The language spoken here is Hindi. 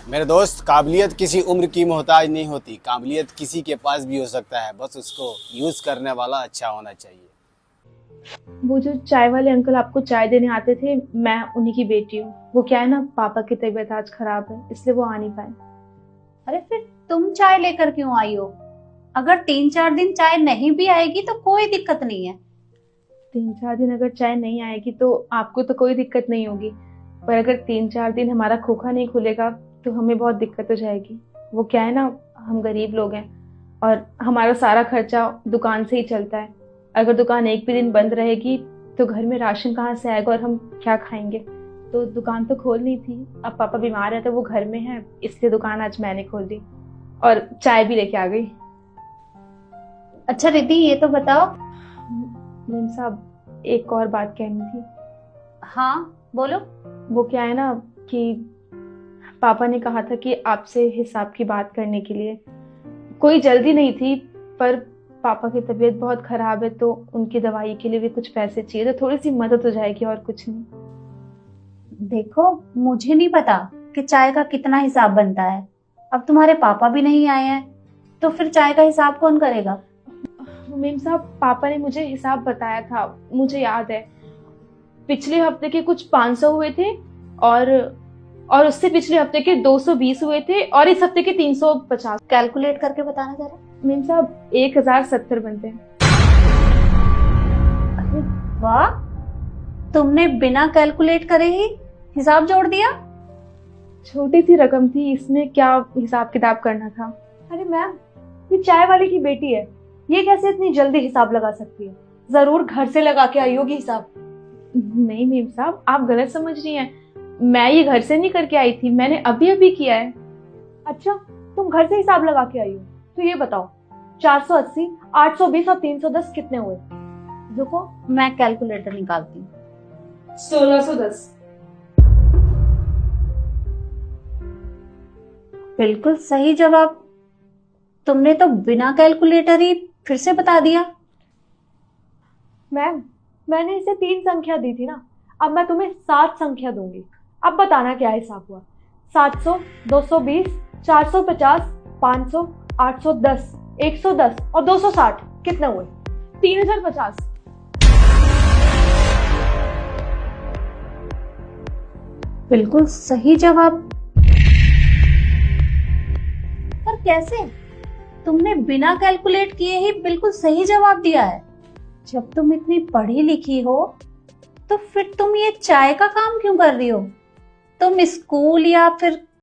मेरे दोस्त, काबिलियत किसी उम्र की मोहताज नहीं होती। काबिलियत किसी के पास भी हो सकता है, बस उसको यूज करने वाला अच्छा होना चाहिए। वो जो चाय वाले अंकल आपको चाय देने आते थे, मैं उन्हीं की बेटी हूँ। वो क्या है ना, पापा की तबीयत आज खराब है, इसलिए वो आ नहीं पाए। अरे फिर तुम चाय लेकर क्यों आई हो? अगर 3-4 दिन चाय नहीं भी आएगी तो कोई दिक्कत नहीं है। 3-4 दिन अगर चाय नहीं आएगी तो आपको तो कोई दिक्कत नहीं होगी, पर अगर 3-4 दिन हमारा खोखा नहीं खुलेगा तो हमें बहुत दिक्कत हो जाएगी। वो क्या है ना, हम गरीब लोग हैं और हमारा सारा खर्चा दुकान से ही चलता है। अगर दुकान एक भी दिन बंद रहेगी तो घर में राशन कहाँ से आएगा और हम क्या खाएंगे। तो दुकान तो खोलनी थी, अब पापा बीमार है तो वो घर में है, इसलिए दुकान आज मैंने खोल दी और चाय भी लेके आ गई। अच्छा रिद्धि, ये तो बताओ। मीम साहब, एक और बात कहनी थी। हाँ बोलो। वो क्या है ना कि पापा ने कहा था कि आपसे हिसाब की बात करने के लिए। कोई जल्दी नहीं थी, पर पापा की तबीयत बहुत खराब है तो उनकी दवाई के लिए भी कुछ पैसे चाहिए, तो थोड़ी सी मदद हो जाएगी और कुछ नहीं। देखो, मुझे नहीं पता कि चाय का कितना हिसाब बनता है। अब तुम्हारे पापा भी नहीं आए हैं तो फिर चाय का हिसाब कौन करेगा? मीम साहब, पापा ने मुझे हिसाब बताया था, मुझे याद है। पिछले हफ्ते के कुछ 500 हुए थे और उससे पिछले हफ्ते के 220 हुए थे और इस हफ्ते के 350। कैलकुलेट करके बताना जरा। मीम साहब, 1070 बनते हैं। अरे वाह, तुमने बिना कैलकुलेट करे ही हिसाब जोड़ दिया। छोटी सी रकम थी, इसमें क्या हिसाब किताब करना था। अरे मैम, ये चाय वाले की बेटी है, ये कैसे इतनी जल्दी हिसाब लगा सकती है? जरूर घर से लगा के आई होगी हिसाब। नहीं मीम साहब, आप गलत समझ रही हैं। मैं ये घर से नहीं करके आई थी, मैंने अभी अभी किया है। अच्छा, तुम घर से हिसाब लगा के आई हो? तो ये बताओ, 480, 820 और 310 कितने हुए? रुको, मैं कैलकुलेटर निकालती हूँ। 1610। बिल्कुल सही जवाब। तुमने तो बिना कैलकुलेटर ही फिर से बता दिया। मैम, मैंने इसे 3 संख्या दी थी ना, अब मैं तुम्हें 7 संख्या दूंगी। अब बताना क्या हिसाब हुआ। 700, 220, 450, 500, 810, 110 और 260 कितने हुए? 3050। बिल्कुल सही जवाब। पर कैसे? तुमने बिना कैलकुलेट किए ही बिल्कुल सही जवाब दिया है। जब तुम इतनी पढ़ी लिखी हो तो फिर तुम ये चाय का काम क्यों कर रही हो? तुम स्कूल या फिर